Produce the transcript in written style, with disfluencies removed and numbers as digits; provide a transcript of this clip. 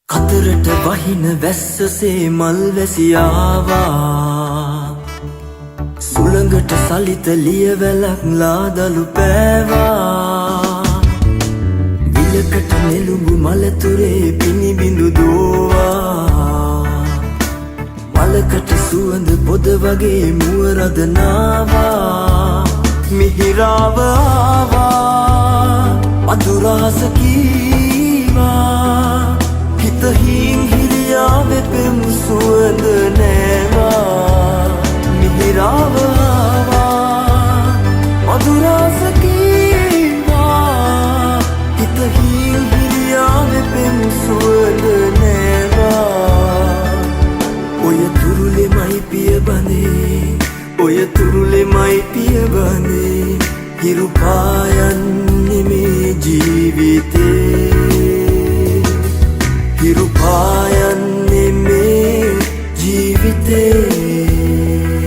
කතරට වහින වැස්සසේ මල් වැසියාවා සුළඟට සලිත ලියවැලක් ලාදලු පෑවා විලකට නෙළුඹු මලතුරේ පිනිබිඳු දෝවා මලකට සුවඳ පොද වගේ මුවරද නාවා මිහිරාව ආවා මధుරාස කීවා හිත හිරියාවේ පෙම් සුවඳ නෑවා මිහිරාව ආවා මధుරාස කීවා හිත හිරියාවේ පෙම් සුවඳ නෑවා ඔය තුරුලෙමයි පිය බඳේ ඔය තුරුලෙමයි පිය බඳේ හිරු පායන්නේ මේ ජීවිතේ හිරු පායන්නේ මේ ජීවිතේ